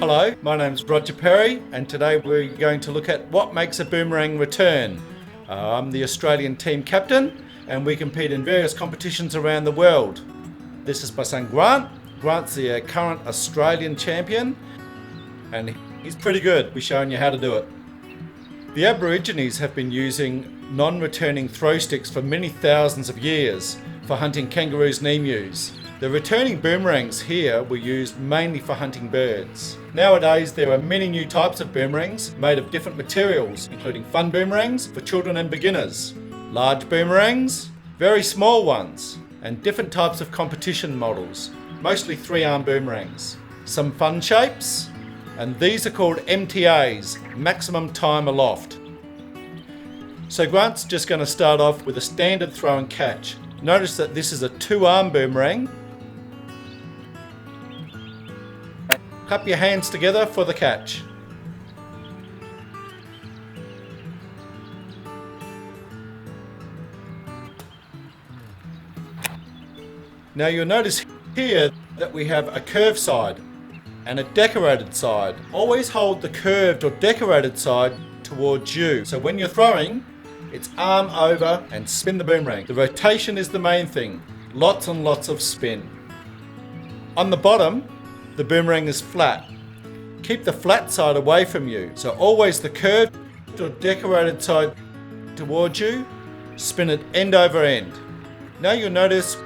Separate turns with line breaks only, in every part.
Hello, my name's Roger Perry, and today we're going to look at what makes a boomerang return. I'm the Australian team captain, and we compete in various competitions around the world. This is my son Grant. Grant's the current Australian champion, and he's pretty good. We're showing you how to do it. The Aborigines have been using non-returning throw sticks for many thousands of years for hunting kangaroos and emus. The returning boomerangs here were used mainly for hunting birds. Nowadays there are many new types of boomerangs made of different materials, including fun boomerangs for children and beginners, large boomerangs, very small ones, and different types of competition models, mostly 3-arm boomerangs. Some fun shapes, and these are called MTAs, maximum time aloft. So Grant's just going to start off with a standard throw and catch. Notice that this is a 2-arm boomerang. Clap your hands together for the catch. Now you'll notice here that we have a curved side and a decorated side. Always hold the curved or decorated side towards you. So when you're throwing, it's arm over and spin the boomerang. The rotation is the main thing. Lots and lots of spin. On the bottom, the boomerang is flat. Keep the flat side away from you. So always the curved or decorated side towards you, spin it end over end. Now you'll notice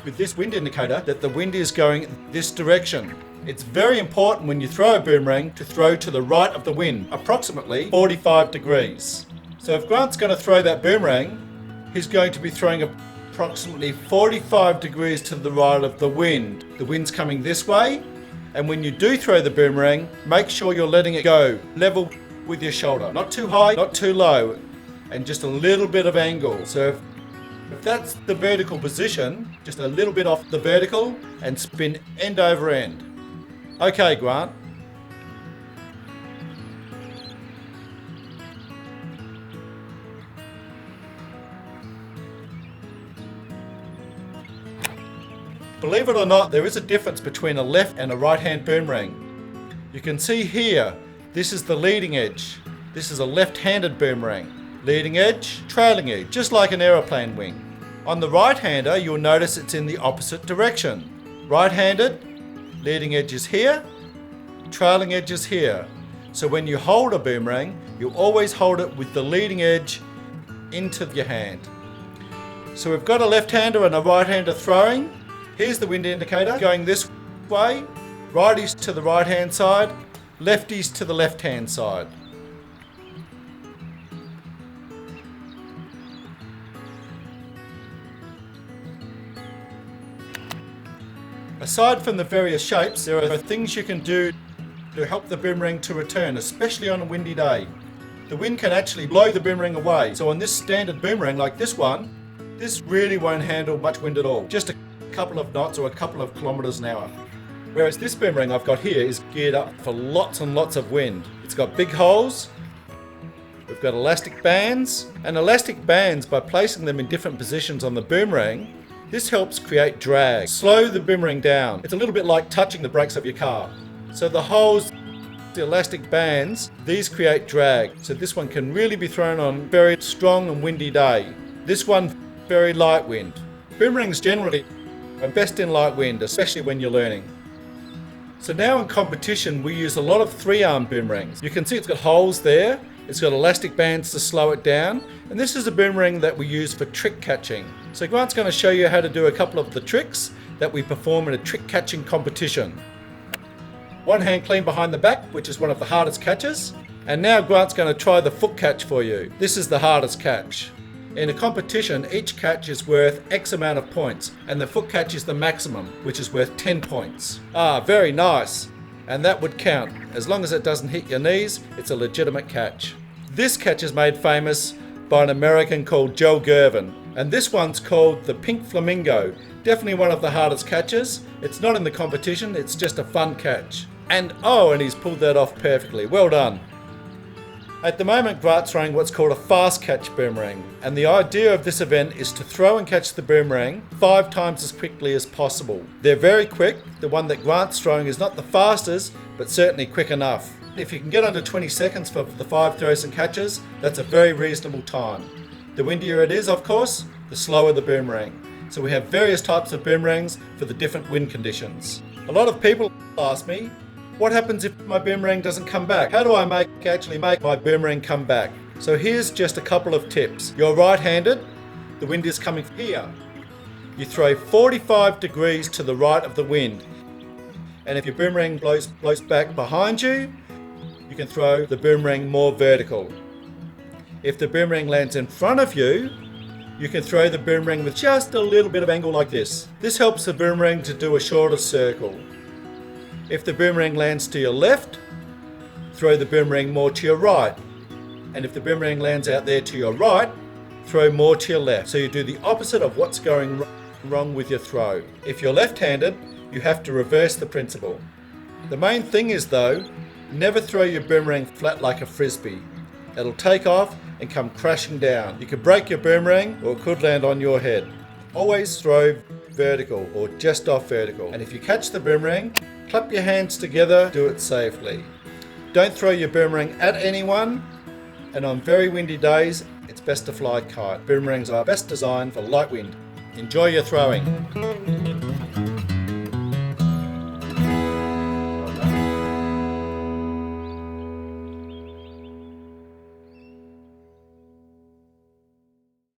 with this wind indicator that the wind is going this direction. It's very important when you throw a boomerang to throw to the right of the wind, approximately 45 degrees. So if Grant's going to throw that boomerang, he's going to be throwing approximately 45 degrees to the right of the wind. The wind's coming this way, and when you do throw the boomerang, make sure you're letting it go level with your shoulder. Not too high, not too low, and just a little bit of angle. So if that's the vertical position, just a little bit off the vertical and spin end over end. Okay, Grant. Believe it or not, there is a difference between a left and a right-hand boomerang. You can see here, this is the leading edge. This is a left-handed boomerang. Leading edge, trailing edge, just like an aeroplane wing. On the right-hander, you'll notice it's in the opposite direction. Right-handed, leading edge is here, trailing edge is here. So when you hold a boomerang, you always hold it with the leading edge into your hand. So we've got a left-hander and a right-hander throwing. Here's the wind indicator going this way. Righties to the right-hand side, lefties to the left-hand side. Aside from the various shapes, there are things you can do to help the boomerang to return, especially on a windy day. The wind can actually blow the boomerang away. So on this standard boomerang like this one, this really won't handle much wind at all. Just a couple of knots or a couple of kilometers an hour. Whereas this boomerang I've got here is geared up for lots and lots of wind. It's got big holes. We've got elastic bands. And elastic bands, by placing them in different positions on the boomerang, this helps create drag. Slow the boomerang down. It's a little bit like touching the brakes of your car. So the holes, the elastic bands, these create drag. So this one can really be thrown on a very strong and windy day. This one, very light wind. Boomerangs generally are best in light wind, especially when you're learning. So now in competition, we use a lot of 3-arm boomerangs. You can see it's got holes there. It's got elastic bands to slow it down. And this is a boomerang that we use for trick catching. So Grant's going to show you how to do a couple of the tricks that we perform in a trick catching competition. One hand clean behind the back, which is one of the hardest catches. And now Grant's going to try the foot catch for you. This is the hardest catch. In a competition, each catch is worth X amount of points, and the foot catch is the maximum, which is worth 10 points. Very nice. And that would count. As long as it doesn't hit your knees, it's a legitimate catch. This catch is made famous by an American called Joe Gervin, and this one's called the Pink Flamingo. Definitely one of the hardest catches. It's not in the competition, it's just a fun catch. And he's pulled that off perfectly. Well done. At the moment, Grant's throwing what's called a fast catch boomerang, and the idea of this event is to throw and catch the boomerang 5 times as quickly as possible. They're very quick. The one that Grant's throwing is not the fastest, but certainly quick enough. If you can get under 20 seconds for the 5 throws and catches, that's a very reasonable time. The windier it is, of course, the slower the boomerang. So we have various types of boomerangs for the different wind conditions. A lot of people ask me, what happens if my boomerang doesn't come back? How do I actually make my boomerang come back? So here's just a couple of tips. You're right-handed, the wind is coming here. You throw 45 degrees to the right of the wind. And if your boomerang blows back behind you, you can throw the boomerang more vertical. If the boomerang lands in front of you, you can throw the boomerang with just a little bit of angle like this. This helps the boomerang to do a shorter circle. If the boomerang lands to your left, throw the boomerang more to your right. And if the boomerang lands out there to your right, throw more to your left. So you do the opposite of what's going wrong with your throw. If you're left-handed, you have to reverse the principle. The main thing is though, never throw your boomerang flat like a frisbee. It'll take off and come crashing down. You could break your boomerang or it could land on your head. Always throw vertical or just off vertical. And if you catch the boomerang, clap your hands together, do it safely. Don't throw your boomerang at anyone, and on very windy days, it's best to fly a kite. Boomerangs are best designed for light wind. Enjoy your throwing.